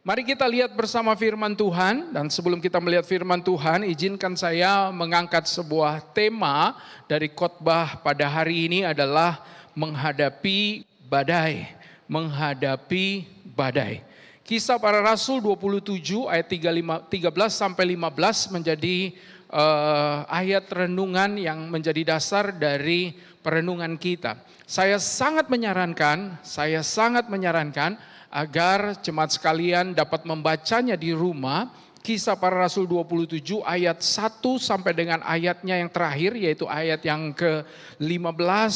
Mari kita lihat bersama firman Tuhan, dan sebelum kita melihat firman Tuhan, izinkan saya mengangkat sebuah tema dari khotbah pada hari ini adalah menghadapi badai. Menghadapi badai. Kisah Para Rasul 27 ayat 13 sampai 15 menjadi ayat renungan yang menjadi dasar dari perenungan kita. Saya sangat menyarankan agar jemaat sekalian dapat membacanya di rumah. Kisah Para Rasul 27 ayat 1 sampai dengan ayatnya yang terakhir, yaitu ayat yang ke-15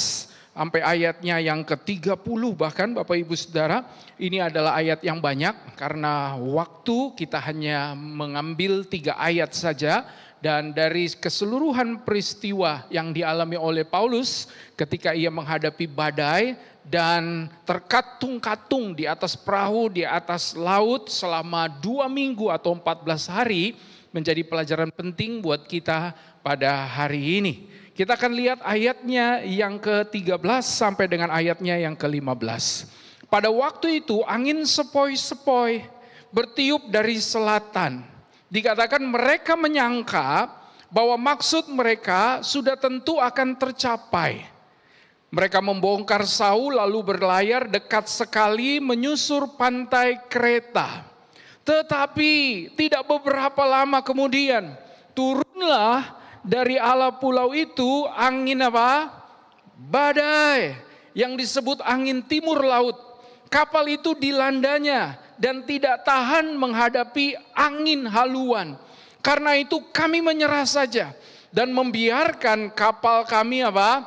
sampai ayatnya yang ke-30 bahkan Bapak Ibu Saudara. Ini adalah ayat yang banyak karena waktu kita hanya mengambil 3 ayat saja. Dan dari keseluruhan peristiwa yang dialami oleh Paulus ketika ia menghadapi badai dan terkatung-katung di atas perahu, di atas laut selama 2 minggu atau 14 hari, menjadi pelajaran penting buat kita pada hari ini. Kita akan lihat ayatnya yang ke-13 sampai dengan ayatnya yang ke-15. Pada waktu itu angin sepoi-sepoi bertiup dari selatan. Dikatakan mereka menyangka bahwa maksud mereka sudah tentu akan tercapai. Mereka membongkar Saul lalu berlayar dekat sekali menyusur pantai Kreta. Tetapi tidak beberapa lama kemudian turunlah dari ala pulau itu angin apa? Badai yang disebut angin timur laut. Kapal itu dilandanya dan tidak tahan menghadapi angin haluan. Karena itu kami menyerah saja dan membiarkan kapal kami apa?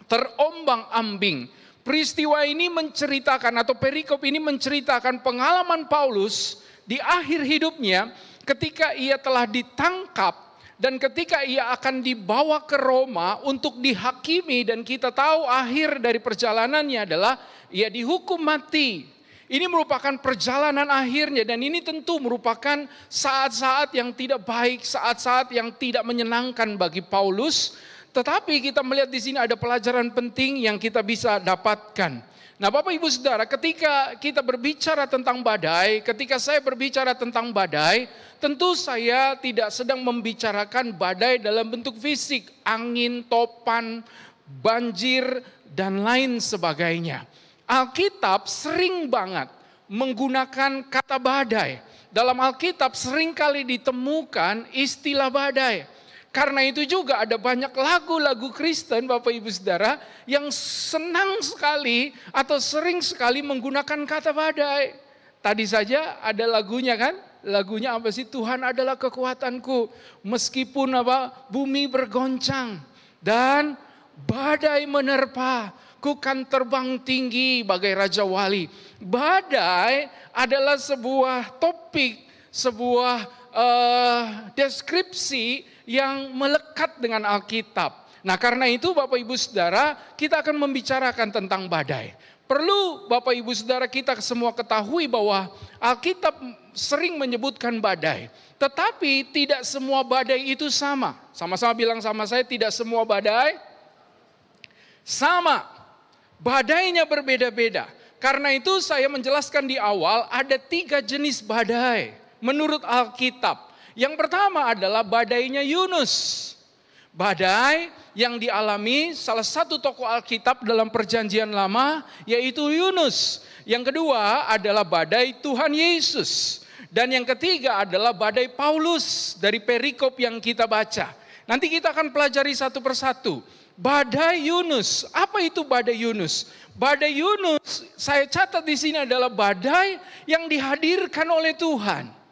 Terombang-ambing. Peristiwa ini menceritakan atau perikop ini menceritakan pengalaman Paulus di akhir hidupnya ketika ia telah ditangkap dan ketika ia akan dibawa ke Roma untuk dihakimi, dan kita tahu akhir dari perjalanannya adalah ia dihukum mati. Ini merupakan perjalanan akhirnya, dan ini tentu merupakan saat-saat yang tidak baik, saat-saat yang tidak menyenangkan bagi Paulus. Tetapi kita melihat di sini ada pelajaran penting yang kita bisa dapatkan. Nah, Bapak Ibu Saudara, ketika kita berbicara tentang badai, ketika saya berbicara tentang badai, tentu saya tidak sedang membicarakan badai dalam bentuk fisik, angin, topan, banjir, dan lain sebagainya. Alkitab sering banget menggunakan kata badai. Dalam Alkitab seringkali ditemukan istilah badai. Karena itu juga ada banyak lagu-lagu Kristen Bapak Ibu Saudara yang senang sekali atau sering sekali menggunakan kata badai. Tadi saja ada lagunya kan? Lagunya apa sih? Tuhan adalah kekuatanku meskipun apa? Bumi bergoncang dan badai menerpa, ku kan terbang tinggi bagai Raja Wali. Badai adalah sebuah topik, sebuah deskripsi yang melekat dengan Alkitab. Nah, karena itu Bapak Ibu Saudara, kita akan membicarakan tentang badai. Perlu Bapak Ibu Saudara kita semua ketahui bahwa Alkitab sering menyebutkan badai. Tetapi tidak semua badai itu sama. Sama-sama bilang sama saya, tidak semua badai sama. Badainya berbeda-beda. Karena itu saya menjelaskan di awal ada 3 jenis badai menurut Alkitab. Yang pertama adalah badainya Yunus. Badai yang dialami salah satu tokoh Alkitab dalam Perjanjian Lama, yaitu Yunus. Yang kedua adalah badai Tuhan Yesus. Dan yang ketiga adalah badai Paulus dari perikop yang kita baca. Nanti kita akan pelajari satu persatu. Badai Yunus, apa itu badai Yunus? Badai Yunus, saya catat di sini adalah badai yang dihadirkan oleh Tuhan.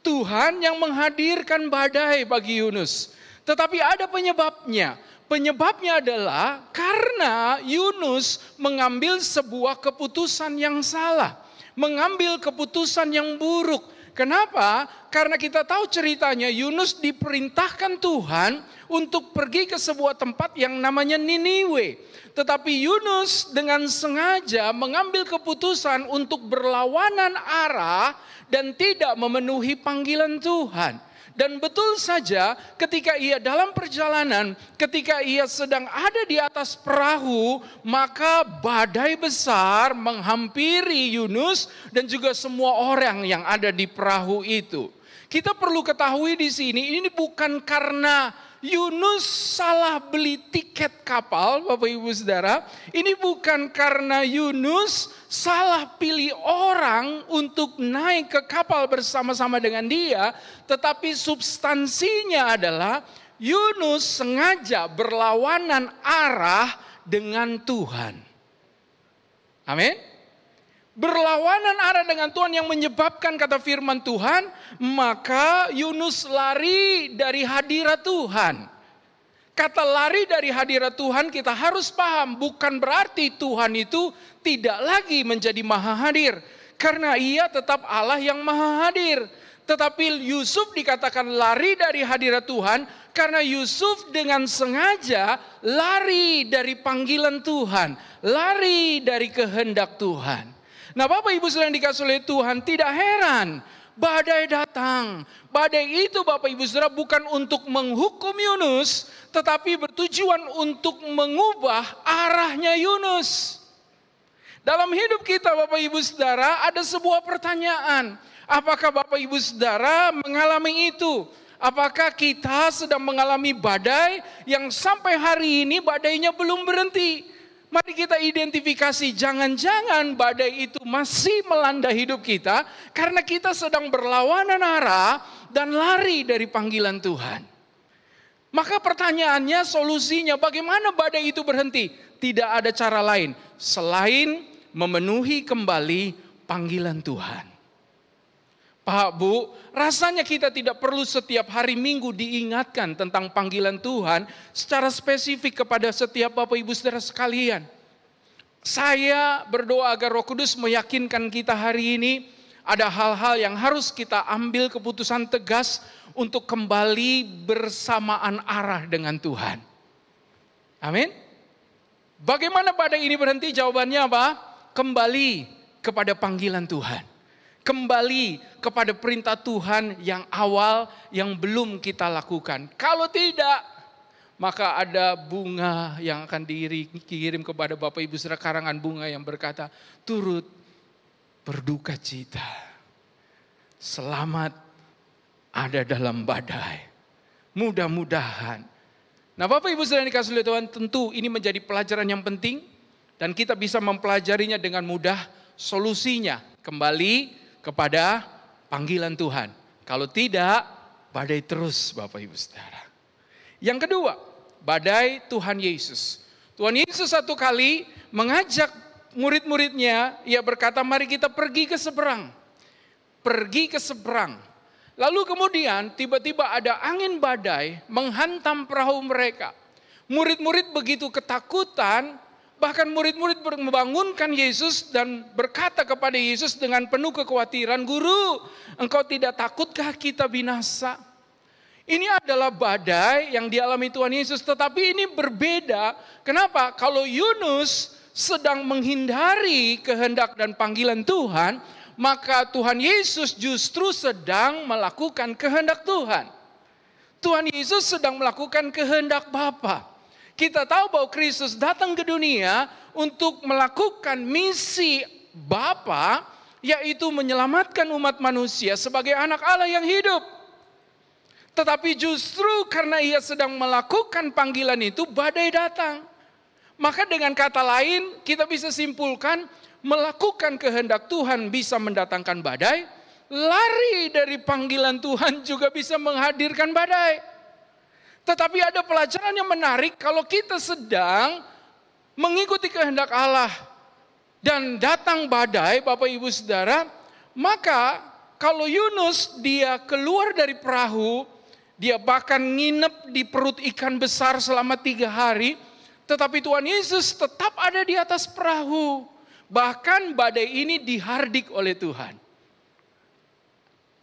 Tuhan yang menghadirkan badai bagi Yunus. Tetapi ada penyebabnya. Penyebabnya adalah karena Yunus mengambil sebuah keputusan yang salah. Mengambil keputusan yang buruk. Kenapa? Karena kita tahu ceritanya Yunus diperintahkan Tuhan untuk pergi ke sebuah tempat yang namanya Niniwe. Tetapi Yunus dengan sengaja mengambil keputusan untuk berlawanan arah dan tidak memenuhi panggilan Tuhan. Dan betul saja ketika ia dalam perjalanan, ketika ia sedang ada di atas perahu, maka badai besar menghampiri Yunus dan juga semua orang yang ada di perahu itu. Kita perlu ketahui di sini, ini bukan karena Yunus salah beli tiket kapal, Bapak Ibu Saudara. Ini bukan karena Yunus salah pilih orang untuk naik ke kapal bersama-sama dengan dia. Tetapi substansinya adalah Yunus sengaja berlawanan arah dengan Tuhan. Amin. Berlawanan arah dengan Tuhan yang menyebabkan kata firman Tuhan, maka Yunus lari dari hadirat Tuhan. Kata lari dari hadirat Tuhan kita harus paham, bukan berarti Tuhan itu tidak lagi menjadi maha hadir. Karena ia tetap Allah yang maha hadir. Tetapi Yusuf dikatakan lari dari hadirat Tuhan, karena Yusuf dengan sengaja lari dari panggilan Tuhan. Lari dari kehendak Tuhan. Nah Bapak Ibu Saudara yang dikasihi oleh Tuhan, tidak heran badai datang. Badai itu Bapak Ibu Saudara bukan untuk menghukum Yunus, tetapi bertujuan untuk mengubah arahnya Yunus. Dalam hidup kita Bapak Ibu Saudara ada sebuah pertanyaan. Apakah Bapak Ibu Saudara mengalami itu? Apakah kita sedang mengalami badai yang sampai hari ini badainya belum berhenti? Mari kita identifikasi, jangan-jangan badai itu masih melanda hidup kita karena kita sedang berlawanan arah dan lari dari panggilan Tuhan. Maka pertanyaannya, solusinya bagaimana badai itu berhenti? Tidak ada cara lain selain memenuhi kembali panggilan Tuhan. Pak Bu, rasanya kita tidak perlu setiap hari Minggu diingatkan tentang panggilan Tuhan secara spesifik kepada setiap Bapak Ibu Saudara sekalian. Saya berdoa agar Roh Kudus meyakinkan kita hari ini ada hal-hal yang harus kita ambil keputusan tegas untuk kembali bersamaan arah dengan Tuhan. Amin. Bagaimana badai ini berhenti? Jawabannya apa? Kembali kepada panggilan Tuhan. Kembali kepada perintah Tuhan yang awal yang belum kita lakukan. Kalau tidak, maka ada bunga yang akan dikirim kepada Bapak Ibu Saudara, karangan bunga yang berkata, turut berduka cita. Selamat ada dalam badai. Mudah-mudahan. Nah Bapak Ibu Saudara yang dikasihi oleh Tuhan, tentu ini menjadi pelajaran yang penting. Dan kita bisa mempelajarinya dengan mudah. Solusinya kembali kepada panggilan Tuhan. Kalau tidak, badai terus Bapak Ibu Saudara. Yang kedua, badai Tuhan Yesus. Tuhan Yesus satu kali mengajak murid-muridnya, ia berkata, mari kita pergi ke seberang. Pergi ke seberang. Lalu kemudian tiba-tiba ada angin badai menghantam perahu mereka. Murid-murid begitu ketakutan, bahkan murid-murid membangunkan Yesus dan berkata kepada Yesus dengan penuh kekhawatiran, Guru, engkau tidak takutkah kita binasa? Ini adalah badai yang dialami Tuhan Yesus, tetapi ini berbeda. Kenapa? Kalau Yunus sedang menghindari kehendak dan panggilan Tuhan, maka Tuhan Yesus justru sedang melakukan kehendak Tuhan. Tuhan Yesus sedang melakukan kehendak Bapa. Kita tahu bahwa Kristus datang ke dunia untuk melakukan misi Bapa, yaitu menyelamatkan umat manusia sebagai anak Allah yang hidup. Tetapi justru karena ia sedang melakukan panggilan itu, badai datang. Maka dengan kata lain, kita bisa simpulkan, melakukan kehendak Tuhan bisa mendatangkan badai, lari dari panggilan Tuhan juga bisa menghadirkan badai. Tetapi ada pelajaran yang menarik kalau kita sedang mengikuti kehendak Allah dan datang badai, Bapak Ibu Saudara, maka kalau Yunus dia keluar dari perahu, dia bahkan nginep di perut ikan besar selama 3 hari, tetapi Tuhan Yesus tetap ada di atas perahu. Bahkan badai ini dihardik oleh Tuhan.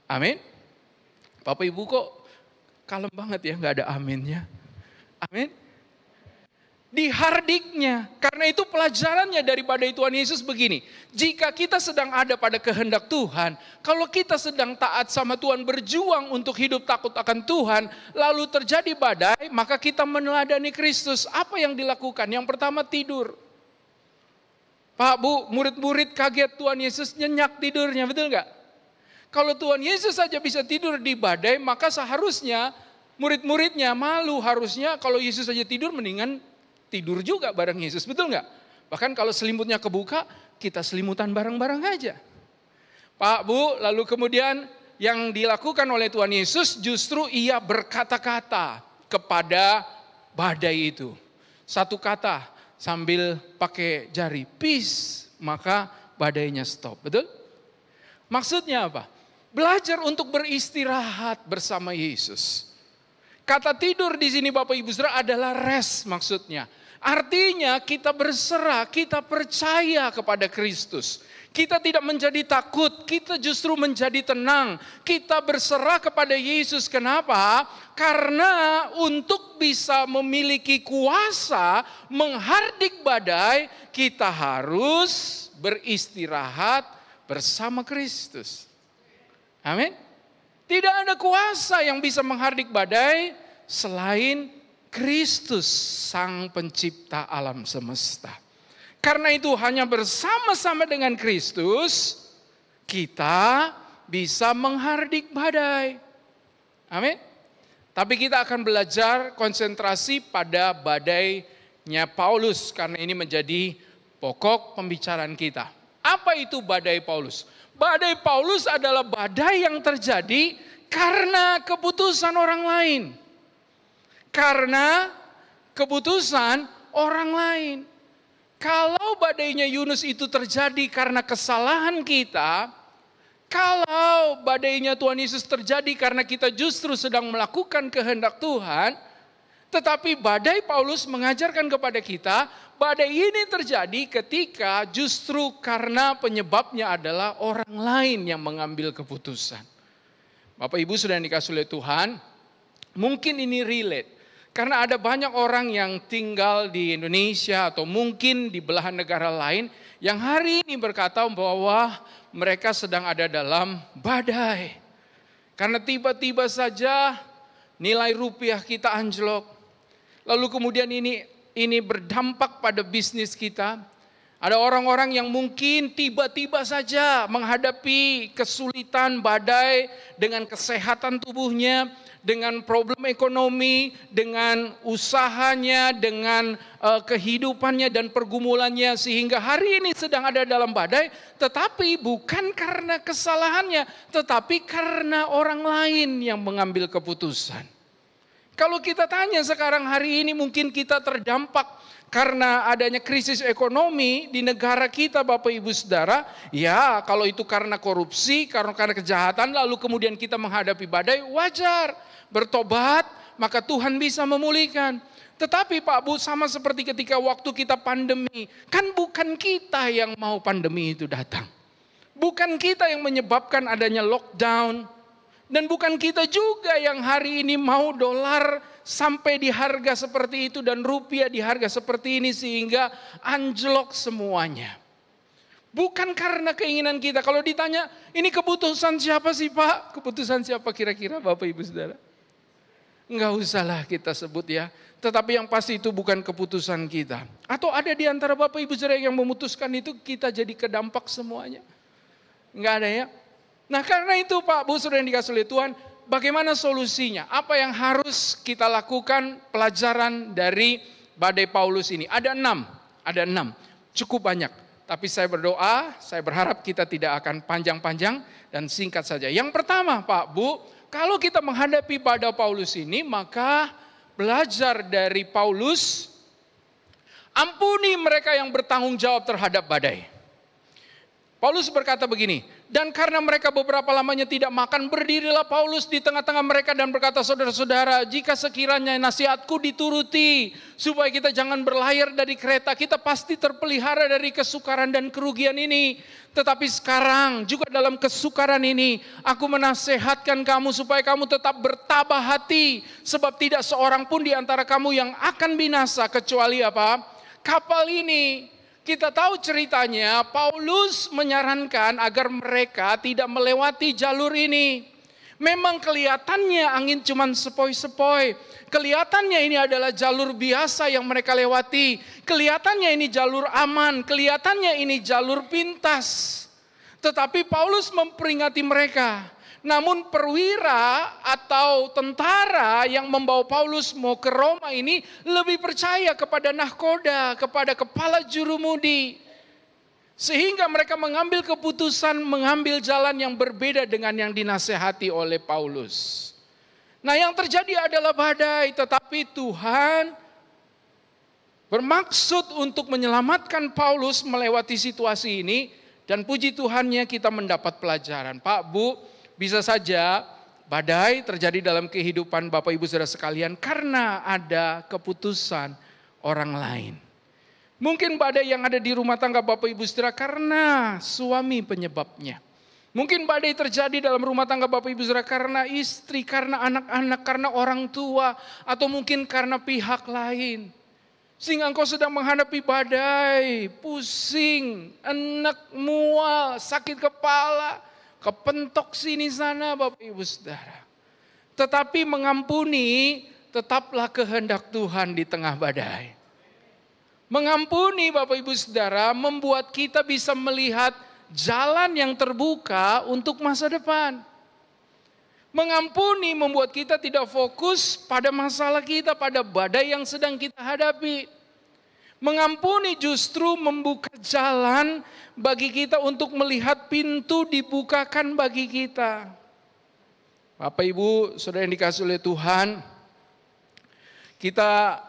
Amin. Bapak Ibu kok kalem banget ya, nggak ada aminnya. Amin. di hardiknya. Karena itu pelajarannya dari badai Tuhan Yesus begini. Jika kita sedang ada pada kehendak Tuhan, kalau kita sedang taat sama Tuhan, berjuang untuk hidup takut akan Tuhan, lalu terjadi badai, maka kita meneladani Kristus. Apa yang dilakukan? Yang pertama, tidur. Pak, Bu, murid-murid kaget Tuhan Yesus nyenyak tidurnya, betul nggak? Kalau Tuhan Yesus saja bisa tidur di badai, maka seharusnya murid-muridnya malu. Harusnya kalau Yesus saja tidur, mendingan tidur juga bareng Yesus, betul nggak? Bahkan kalau selimutnya kebuka, kita selimutan bareng-bareng aja. Pak, Bu, lalu kemudian yang dilakukan oleh Tuhan Yesus justru ia berkata-kata kepada badai itu. Satu kata sambil pakai jari, peace, maka badainya stop, betul? Maksudnya apa? Belajar untuk beristirahat bersama Yesus. Kata tidur di sini Bapak Ibu Saudara adalah rest maksudnya. Artinya kita berserah, kita percaya kepada Kristus. Kita tidak menjadi takut, kita justru menjadi tenang. Kita berserah kepada Yesus. Kenapa? Karena untuk bisa memiliki kuasa menghardik badai, kita harus beristirahat bersama Kristus. Amin. Tidak ada kuasa yang bisa menghardik badai selain Kristus, Sang Pencipta alam semesta. Karena itu hanya bersama-sama dengan Kristus kita bisa menghardik badai. Amin. Tapi kita akan belajar konsentrasi pada badainya Paulus karena ini menjadi pokok pembicaraan kita. Apa itu badai Paulus? Badai Paulus adalah badai yang terjadi karena keputusan orang lain. Karena keputusan orang lain. Kalau badainya Yunus itu terjadi karena kesalahan kita, kalau badainya Tuhan Yesus terjadi karena kita justru sedang melakukan kehendak Tuhan, tetapi badai Paulus mengajarkan kepada kita, badai ini terjadi ketika justru karena penyebabnya adalah orang lain yang mengambil keputusan. Bapak Ibu sudah dikasih oleh Tuhan, mungkin ini relate. Karena ada banyak orang yang tinggal di Indonesia atau mungkin di belahan negara lain yang hari ini berkata bahwa mereka sedang ada dalam badai. Karena tiba-tiba saja nilai rupiah kita anjlok. Lalu kemudian ini berdampak pada bisnis kita. Ada orang-orang yang mungkin tiba-tiba saja menghadapi kesulitan badai dengan kesehatan tubuhnya, dengan problem ekonomi, dengan usahanya, dengan kehidupannya dan pergumulannya sehingga hari ini sedang ada dalam badai, tetapi bukan karena kesalahannya, tetapi karena orang lain yang mengambil keputusan. Kalau kita tanya sekarang hari ini mungkin kita terdampak karena adanya krisis ekonomi di negara kita Bapak Ibu Saudara. Ya kalau itu karena korupsi, karena kejahatan lalu kemudian kita menghadapi badai, wajar. Bertobat maka Tuhan bisa memulihkan. Tetapi Pak Bu sama seperti ketika waktu kita pandemi. Kan bukan kita yang mau pandemi itu datang. Bukan kita yang menyebabkan adanya lockdown. Dan bukan kita juga yang hari ini mau dolar sampai di harga seperti itu dan rupiah di harga seperti ini sehingga anjlok semuanya. Bukan karena keinginan kita. Kalau ditanya ini keputusan siapa sih Pak? Keputusan siapa kira-kira Bapak Ibu Saudara? Enggak usahlah kita sebut ya. Tetapi yang pasti itu bukan keputusan kita. Atau ada di antara Bapak Ibu Saudara yang memutuskan itu kita jadi kedampak semuanya? Enggak ada ya. Nah karena itu Pak Bu Saudara yang dikasih oleh Tuhan, bagaimana solusinya? Apa yang harus kita lakukan pelajaran dari badai Paulus ini? Ada enam, cukup banyak. Tapi saya berdoa, saya berharap kita tidak akan panjang-panjang dan singkat saja. Yang pertama Pak Bu, kalau kita menghadapi badai Paulus ini, maka belajar dari Paulus, ampuni mereka yang bertanggung jawab terhadap badai. Paulus berkata begini, dan karena mereka beberapa lamanya tidak makan, berdirilah Paulus di tengah-tengah mereka dan berkata, saudara-saudara, jika sekiranya nasihatku dituruti, supaya kita jangan berlayar dari kereta, kita pasti terpelihara dari kesukaran dan kerugian ini. Tetapi sekarang juga dalam kesukaran ini, aku menasehatkan kamu supaya kamu tetap bertabah hati, sebab tidak seorang pun di antara kamu yang akan binasa, kecuali apa? Kapal ini. Kita tahu ceritanya, Paulus menyarankan agar mereka tidak melewati jalur ini. Memang kelihatannya angin cuma sepoi-sepoi. Kelihatannya ini adalah jalur biasa yang mereka lewati. Kelihatannya ini jalur aman. Kelihatannya ini jalur pintas. Tetapi Paulus memperingati mereka. Namun perwira atau tentara yang membawa Paulus mau ke Roma ini lebih percaya kepada nahkoda, kepada kepala jurumudi. Sehingga mereka mengambil keputusan mengambil jalan yang berbeda dengan yang dinasehati oleh Paulus. Nah, yang terjadi adalah badai, tetapi Tuhan bermaksud untuk menyelamatkan Paulus melewati situasi ini, dan puji Tuhannya kita mendapat pelajaran. Pak, Bu, bisa saja badai terjadi dalam kehidupan Bapak Ibu Saudara sekalian karena ada keputusan orang lain. Mungkin badai yang ada di rumah tangga Bapak Ibu Saudara karena suami penyebabnya. Mungkin badai terjadi dalam rumah tangga Bapak Ibu Saudara karena istri, karena anak-anak, karena orang tua, atau mungkin karena pihak lain. Sehingga engkau sedang menghadapi badai, pusing, enek, mual, sakit kepala, kepentok sini sana Bapak Ibu Saudara. Tetapi mengampuni tetaplah kehendak Tuhan di tengah badai. Mengampuni Bapak Ibu Saudara membuat kita bisa melihat jalan yang terbuka untuk masa depan. Mengampuni membuat kita tidak fokus pada masalah kita, pada badai yang sedang kita hadapi. Mengampuni justru membuka jalan bagi kita untuk melihat pintu dibukakan bagi kita. Bapak Ibu, Saudara yang dikasihi oleh Tuhan, kita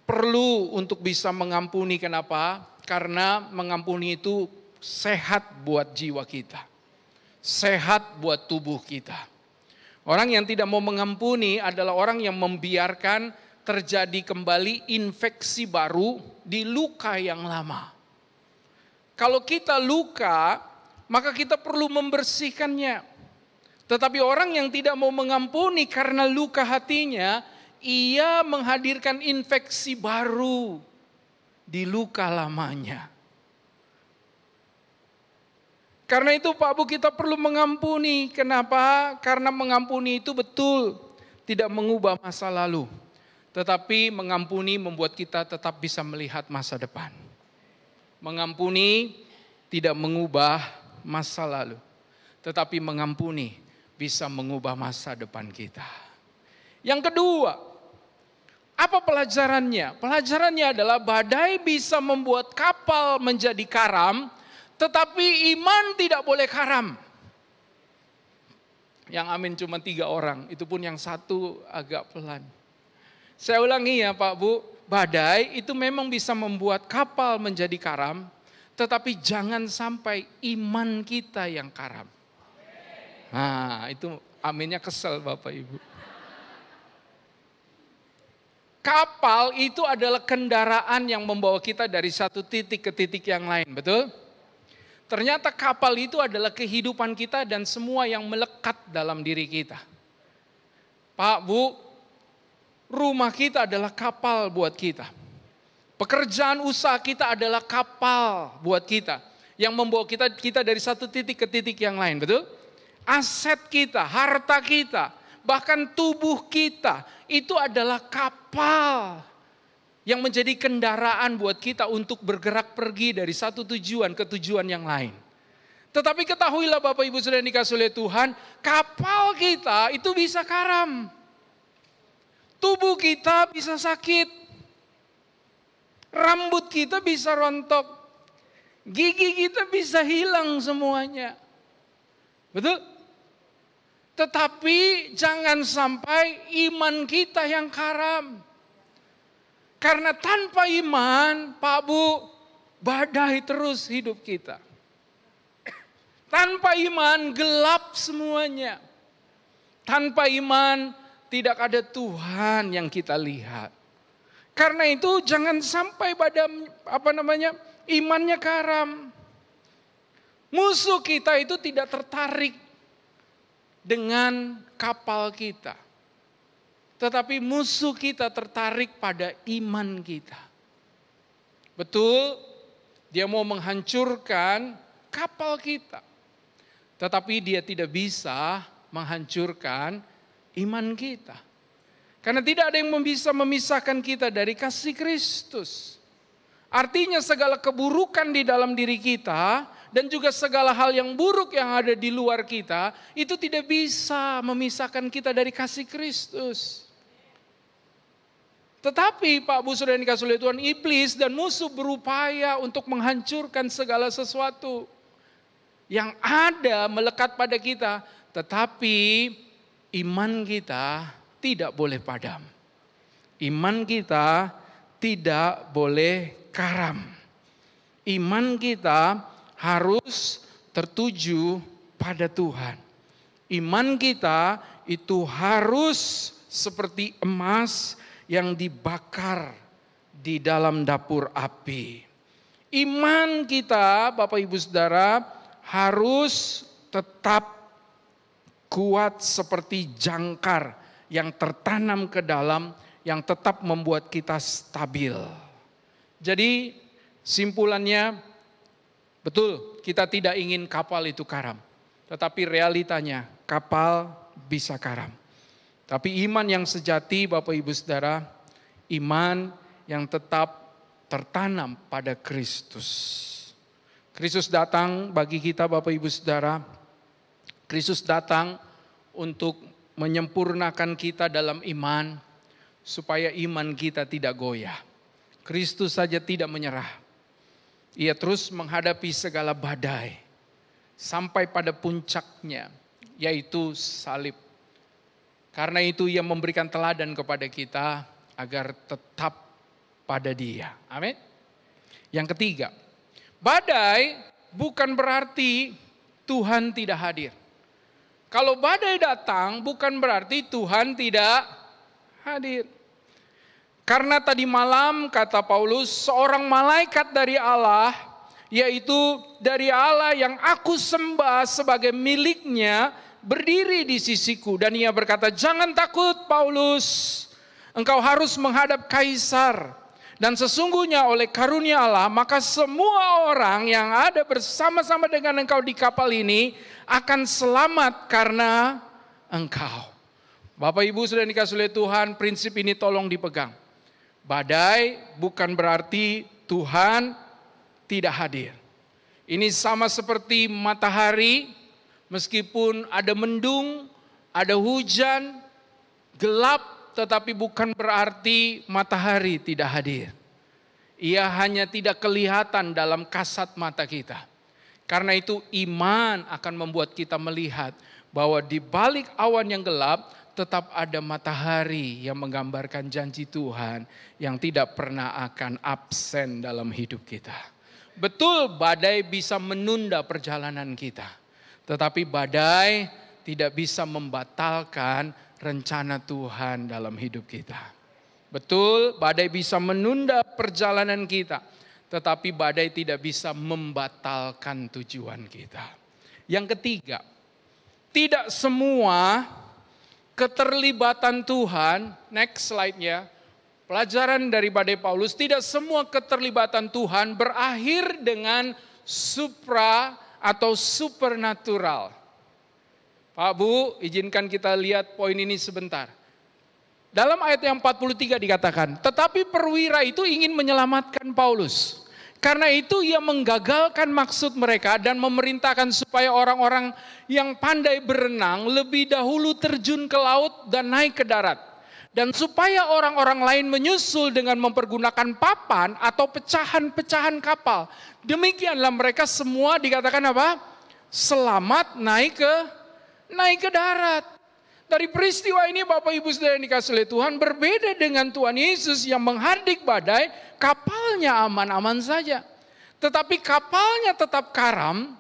perlu untuk bisa mengampuni. Kenapa? Karena mengampuni itu sehat buat jiwa kita. Sehat buat tubuh kita. Orang yang tidak mau mengampuni adalah orang yang membiarkan terjadi kembali infeksi baru di luka yang lama. Kalau kita luka, maka kita perlu membersihkannya. Tetapi orang yang tidak mau mengampuni karena luka hatinya, ia menghadirkan infeksi baru di luka lamanya. Karena itu Pak Bu, kita perlu mengampuni. Kenapa? Karena mengampuni itu betul tidak mengubah masa lalu. Tetapi mengampuni membuat kita tetap bisa melihat masa depan. Mengampuni tidak mengubah masa lalu. Tetapi mengampuni bisa mengubah masa depan kita. Yang kedua, apa pelajarannya? Pelajarannya adalah badai bisa membuat kapal menjadi karam, tetapi iman tidak boleh karam. Yang amin cuma 3 orang, itu pun yang satu agak pelan. Saya ulangi ya Pak Bu, badai itu memang bisa membuat kapal menjadi karam, tetapi jangan sampai iman kita yang karam. Nah itu aminnya kesel Bapak Ibu. Kapal itu adalah kendaraan yang membawa kita dari satu titik ke titik yang lain, betul? Ternyata kapal itu adalah kehidupan kita dan semua yang melekat dalam diri kita. Pak Bu, rumah kita adalah kapal buat kita. Pekerjaan usaha kita adalah kapal buat kita. Yang membawa kita dari satu titik ke titik yang lain, betul? Aset kita, harta kita, bahkan tubuh kita, itu adalah kapal yang menjadi kendaraan buat kita untuk bergerak pergi dari satu tujuan ke tujuan yang lain. Tetapi ketahuilah Bapak Ibu Saudara yang dikasihi oleh Tuhan, kapal kita itu bisa karam. Tubuh kita bisa sakit. Rambut kita bisa rontok. Gigi kita bisa hilang semuanya. Betul? Tetapi jangan sampai iman kita yang karam. Karena tanpa iman, Pak Bu, badai terus hidup kita. Tanpa iman gelap semuanya. Tanpa iman tidak ada Tuhan yang kita lihat. Karena itu jangan sampai pada imannya karam. Musuh kita itu tidak tertarik dengan kapal kita. Tetapi musuh kita tertarik pada iman kita. Betul, dia mau menghancurkan kapal kita. Tetapi dia tidak bisa menghancurkan iman kita. Karena tidak ada yang bisa memisahkan kita dari kasih Kristus. Artinya segala keburukan di dalam diri kita dan juga segala hal yang buruk yang ada di luar kita itu tidak bisa memisahkan kita dari kasih Kristus. Tetapi Pak Bu Saudara yang dikasihi oleh Tuhan, iblis dan musuh berupaya untuk menghancurkan segala sesuatu yang ada melekat pada kita, tetapi iman kita tidak boleh padam. Iman kita tidak boleh karam. Iman kita harus tertuju pada Tuhan. Iman kita itu harus seperti emas yang dibakar di dalam dapur api. Iman kita, Bapak Ibu Saudara, harus tetap kuat seperti jangkar yang tertanam ke dalam, yang tetap membuat kita stabil. Jadi simpulannya, betul kita tidak ingin kapal itu karam. Tetapi realitanya kapal bisa karam. Tapi iman yang sejati Bapak Ibu Saudara, iman yang tetap tertanam pada Kristus. Kristus datang bagi kita Bapak Ibu Saudara. Kristus datang untuk menyempurnakan kita dalam iman, supaya iman kita tidak goyah. Kristus saja tidak menyerah. Ia terus menghadapi segala badai, sampai pada puncaknya, yaitu salib. Karena itu ia memberikan teladan kepada kita, agar tetap pada Dia. Amin. Yang ketiga, badai bukan berarti Tuhan tidak hadir. Kalau badai datang bukan berarti Tuhan tidak hadir. Karena tadi malam kata Paulus, seorang malaikat dari Allah, yaitu dari Allah yang aku sembah sebagai miliknya, berdiri di sisiku. Dan ia berkata, jangan takut Paulus, engkau harus menghadap kaisar. Dan sesungguhnya oleh karunia Allah, maka semua orang yang ada bersama-sama dengan engkau di kapal ini akan selamat karena engkau. Bapak Ibu sudah dikasih oleh Tuhan, prinsip ini tolong dipegang. Badai bukan berarti Tuhan tidak hadir. Ini sama seperti matahari, meskipun ada mendung, ada hujan, gelap, tetapi bukan berarti matahari tidak hadir. Ia hanya tidak kelihatan dalam kasat mata kita. Karena itu iman akan membuat kita melihat bahwa di balik awan yang gelap tetap ada matahari yang menggambarkan janji Tuhan yang tidak pernah akan absen dalam hidup kita. Betul, badai bisa menunda perjalanan kita. Tetapi badai tidak bisa membatalkan rencana Tuhan dalam hidup kita. Betul, badai bisa menunda perjalanan kita, tetapi badai tidak bisa membatalkan tujuan kita. Yang ketiga, tidak semua keterlibatan Tuhan, next slide-nya, pelajaran dari badai Paulus, tidak semua keterlibatan Tuhan berakhir dengan supra atau supernatural. Pak Bu, izinkan kita lihat poin ini sebentar. Dalam ayat yang 43 dikatakan, tetapi perwira itu ingin menyelamatkan Paulus. Karena itu ia menggagalkan maksud mereka dan memerintahkan supaya orang-orang yang pandai berenang lebih dahulu terjun ke laut dan naik ke darat. Dan supaya orang-orang lain menyusul dengan mempergunakan papan atau pecahan-pecahan kapal. Demikianlah mereka semua dikatakan apa? Selamat naik ke darat. Dari peristiwa ini Bapak Ibu Saudara yang dikasihi oleh Tuhan, berbeda dengan Tuhan Yesus yang menghardik badai, kapalnya aman-aman saja. Tetapi kapalnya tetap karam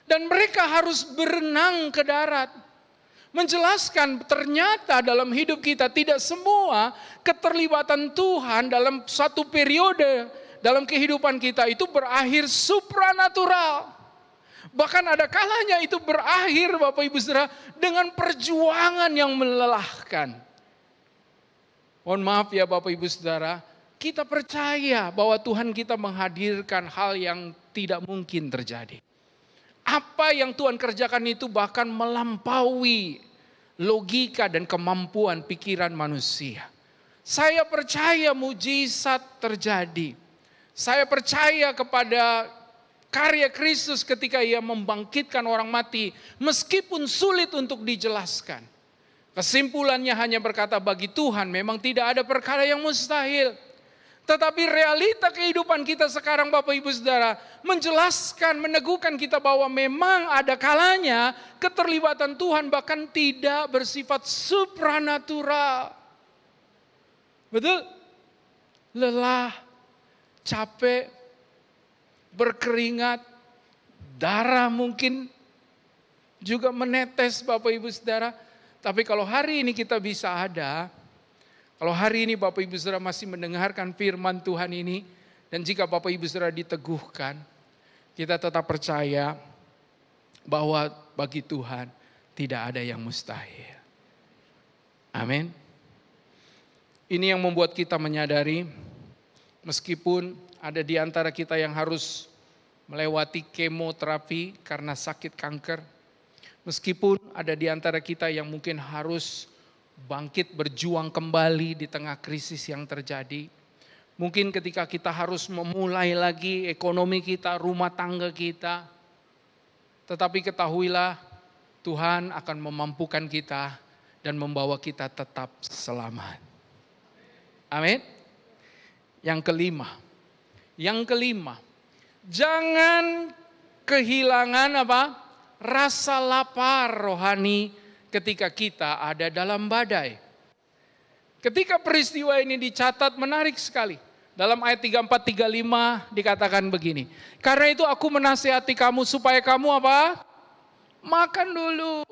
Dan mereka harus berenang ke darat. Menjelaskan ternyata dalam hidup kita tidak semua keterlibatan Tuhan dalam satu periode dalam kehidupan kita itu berakhir supranatural. Bahkan ada kalanya itu berakhir Bapak Ibu Saudara dengan perjuangan yang melelahkan. Mohon maaf ya Bapak Ibu Saudara, kita percaya bahwa Tuhan kita menghadirkan hal yang tidak mungkin terjadi. Apa yang Tuhan kerjakan itu bahkan melampaui logika dan kemampuan pikiran manusia. Saya percaya mujizat terjadi. Saya percaya kepada karya Kristus ketika Ia membangkitkan orang mati, meskipun sulit untuk dijelaskan. Kesimpulannya hanya berkata bagi Tuhan memang tidak ada perkara yang mustahil. Tetapi realita kehidupan kita sekarang Bapak Ibu Saudara menjelaskan, meneguhkan kita bahwa memang ada kalanya keterlibatan Tuhan bahkan tidak bersifat supranatural. Betul? Lelah, capek, berkeringat, darah mungkin juga menetes Bapak Ibu Saudara. Tapi kalau hari ini kita bisa ada, kalau hari ini Bapak Ibu Saudara masih mendengarkan firman Tuhan ini, dan jika Bapak Ibu Saudara diteguhkan, kita tetap percaya bahwa bagi Tuhan tidak ada yang mustahil. Amin. Ini yang membuat kita menyadari, meskipun ada di antara kita yang harus melewati kemoterapi karena sakit kanker, meskipun ada di antara kita yang mungkin harus bangkit berjuang kembali di tengah krisis yang terjadi. Mungkin ketika kita harus memulai lagi ekonomi kita, rumah tangga kita. Tetapi ketahuilah Tuhan akan memampukan kita dan membawa kita tetap selamat. Amin. Yang kelima, jangan kehilangan rasa lapar rohani ketika kita ada dalam badai. Ketika peristiwa ini dicatat menarik sekali. Dalam ayat 34-35 dikatakan begini. Karena itu aku menasihati kamu supaya kamu makan dulu.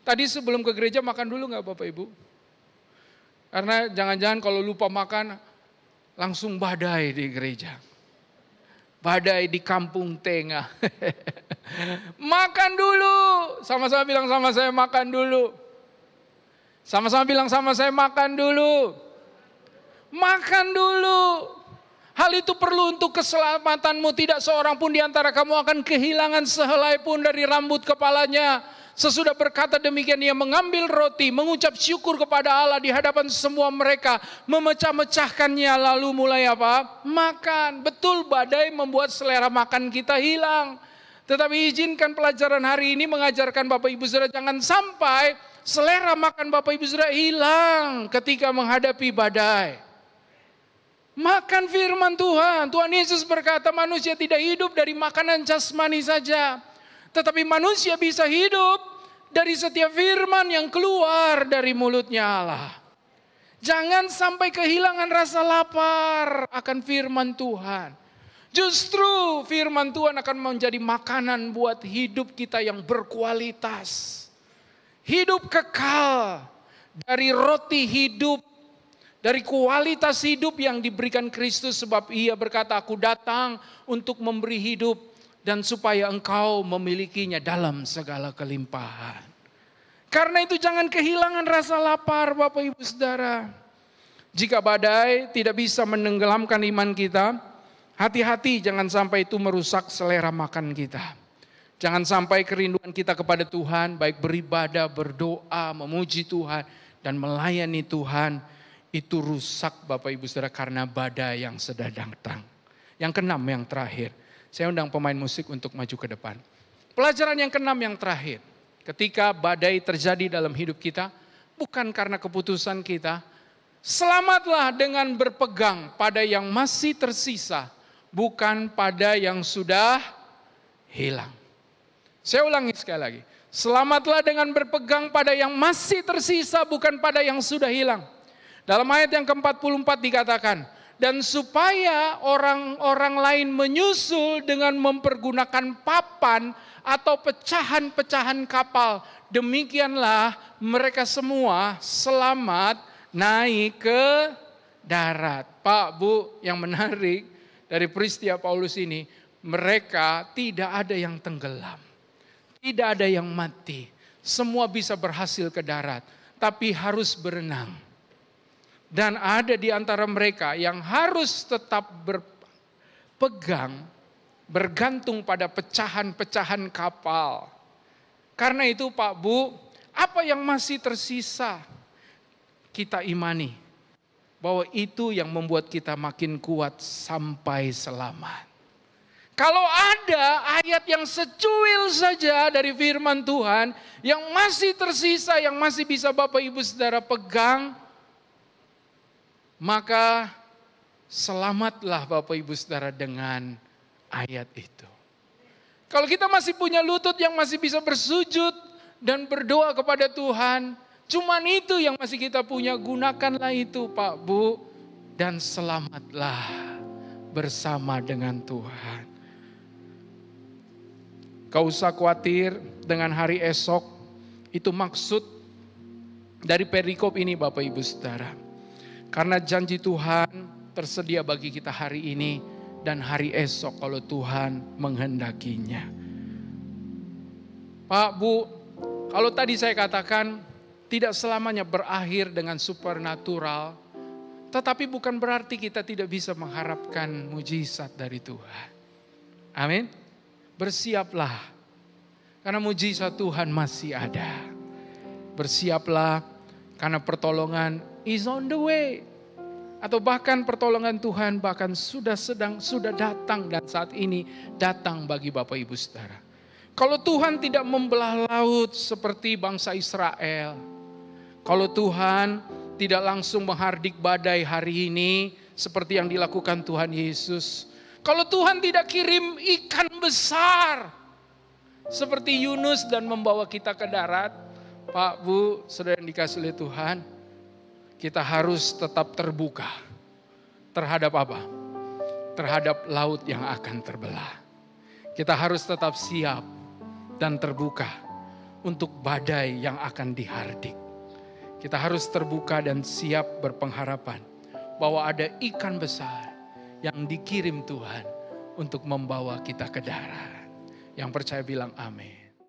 Tadi sebelum ke gereja makan dulu gak Bapak Ibu? Karena jangan-jangan kalau lupa makan langsung badai di gereja. Badai di kampung tengah. Makan dulu. Sama-sama bilang sama saya makan dulu. Sama-sama bilang sama saya makan dulu. Makan dulu. Hal itu perlu untuk keselamatanmu. Tidak seorang pun di antara kamu akan kehilangan sehelai pun dari rambut kepalanya. Sesudah berkata demikian ia mengambil roti, mengucap syukur kepada Allah di hadapan semua mereka, memecah-mecahkannya lalu mulai makan. Betul badai membuat selera makan kita hilang. Tetapi izinkan pelajaran hari ini mengajarkan Bapak Ibu Saudara jangan sampai selera makan Bapak Ibu Saudara hilang ketika menghadapi badai. Makan firman Tuhan. Tuhan Yesus berkata manusia tidak hidup dari makanan jasmani saja. Tetapi manusia bisa hidup dari setiap firman yang keluar dari mulutnya Allah. Jangan sampai kehilangan rasa lapar akan firman Tuhan. Justru firman Tuhan akan menjadi makanan buat hidup kita yang berkualitas. Hidup kekal dari roti hidup, dari kualitas hidup yang diberikan Kristus sebab Ia berkata, aku datang untuk memberi hidup dan supaya engkau memilikinya dalam segala kelimpahan. Karena itu jangan kehilangan rasa lapar Bapak Ibu Saudara. Jika badai tidak bisa menenggelamkan iman kita, hati-hati jangan sampai itu merusak selera makan kita. Jangan sampai kerinduan kita kepada Tuhan, baik beribadah, berdoa, memuji Tuhan, dan melayani Tuhan, itu rusak Bapak Ibu Saudara karena badai yang sedang datang. Yang keenam, yang terakhir. Saya undang pemain musik untuk maju ke depan. Pelajaran yang keenam yang terakhir. Ketika badai terjadi dalam hidup kita, bukan karena keputusan kita. Selamatlah dengan berpegang pada yang masih tersisa, bukan pada yang sudah hilang. Saya ulangi sekali lagi. Selamatlah dengan berpegang pada yang masih tersisa, bukan pada yang sudah hilang. Dalam ayat yang ke-44 dikatakan, Dan supaya orang-orang lain menyusul dengan mempergunakan papan atau pecahan-pecahan kapal. Demikianlah mereka semua selamat naik ke darat. Pak, Bu, yang menarik dari peristiwa Paulus ini, mereka tidak ada yang tenggelam. Tidak ada yang mati. Semua bisa berhasil ke darat, tapi harus berenang. Dan ada di antara mereka yang harus tetap bergantung pada pecahan-pecahan kapal. Karena itu Pak, Bu, apa yang masih tersisa? Kita imani bahwa itu yang membuat kita makin kuat sampai selamat. Kalau ada ayat yang secuil saja dari firman Tuhan yang masih tersisa, yang masih bisa Bapak Ibu Saudara pegang, maka selamatlah Bapak Ibu Saudara dengan ayat itu. Kalau kita masih punya lutut yang masih bisa bersujud dan berdoa kepada Tuhan, cuman itu yang masih kita punya, gunakanlah itu Pak, Bu, dan selamatlah bersama dengan Tuhan. Gak usah khawatir dengan hari esok, itu maksud dari perikop ini Bapak Ibu Saudara. Karena janji Tuhan tersedia bagi kita hari ini dan hari esok kalau Tuhan menghendakinya. Pak, Bu, kalau tadi saya katakan tidak selamanya berakhir dengan supernatural, tetapi bukan berarti kita tidak bisa mengharapkan mujizat dari Tuhan. Amin. Bersiaplah, karena mujizat Tuhan masih ada. Bersiaplah, karena pertolongan is on the way. Atau bahkan pertolongan Tuhan bahkan sudah datang dan saat ini datang bagi Bapak Ibu Saudara. Kalau Tuhan tidak membelah laut seperti bangsa Israel, kalau Tuhan tidak langsung menghardik badai hari ini seperti yang dilakukan Tuhan Yesus, kalau Tuhan tidak kirim ikan besar seperti Yunus dan membawa kita ke darat, Pak, Bu, saudara yang dikasihi oleh Tuhan, kita harus tetap terbuka terhadap apa? Terhadap laut yang akan terbelah. Kita harus tetap siap dan terbuka untuk badai yang akan dihardik. Kita harus terbuka dan siap berpengharapan bahwa ada ikan besar yang dikirim Tuhan untuk membawa kita ke darat. Yang percaya bilang amin.